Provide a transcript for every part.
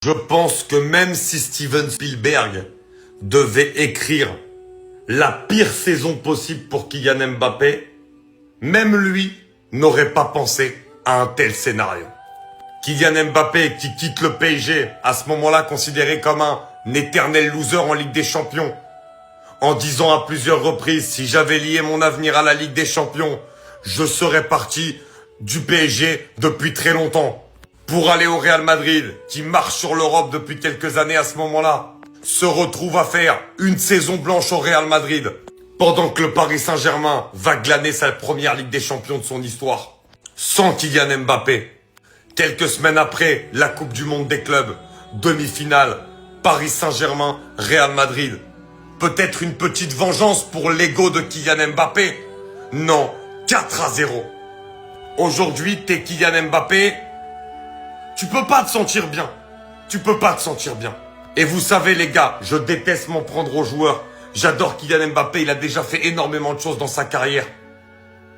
Je pense que même si Steven Spielberg devait écrire la pire saison possible pour Kylian Mbappé, même lui n'aurait pas pensé à un tel scénario. Kylian Mbappé qui quitte le PSG, à ce moment-là considéré comme un éternel loser en Ligue des Champions, en disant à plusieurs reprises, si j'avais lié mon avenir à la Ligue des Champions, je serais parti du PSG depuis très longtemps. Pour aller au Real Madrid, qui marche sur l'Europe depuis quelques années à ce moment-là, se retrouve à faire une saison blanche au Real Madrid, pendant que le Paris Saint-Germain va glaner sa première Ligue des Champions de son histoire, sans Kylian Mbappé. Quelques semaines après, la Coupe du Monde des clubs, demi-finale, Paris Saint-Germain, Real Madrid. Peut-être une petite vengeance pour l'ego de Kylian Mbappé? Non, 4-0. Aujourd'hui, t'es Kylian Mbappé, tu peux pas te sentir bien. Tu peux pas te sentir bien. Et vous savez les gars, je déteste m'en prendre aux joueurs. J'adore Kylian Mbappé, il a déjà fait énormément de choses dans sa carrière.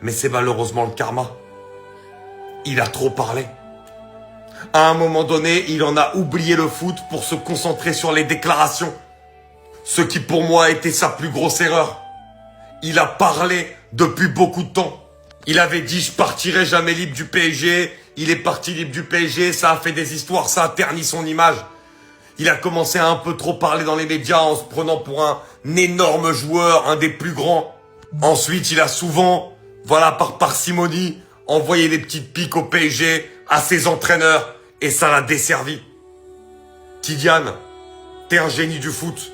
Mais c'est malheureusement le karma. Il a trop parlé. À un moment donné, il en a oublié le foot pour se concentrer sur les déclarations. Ce qui pour moi a été sa plus grosse erreur. Il a parlé depuis beaucoup de temps. Il avait dit je partirai jamais libre du PSG. Il est parti libre du PSG, ça a fait des histoires, ça a terni son image. Il a commencé à un peu trop parler dans les médias en se prenant pour un énorme joueur, un des plus grands. Ensuite, il a souvent, voilà, par parcimonie, envoyé des petites piques au PSG, à ses entraîneurs, et ça l'a desservi. Kylian, t'es un génie du foot.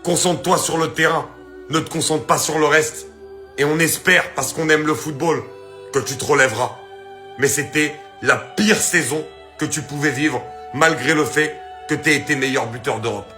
Concentre-toi sur le terrain, ne te concentre pas sur le reste. Et on espère, parce qu'on aime le football, que tu te relèveras. Mais c'était la pire saison que tu pouvais vivre, malgré le fait que t'aies été meilleur buteur d'Europe.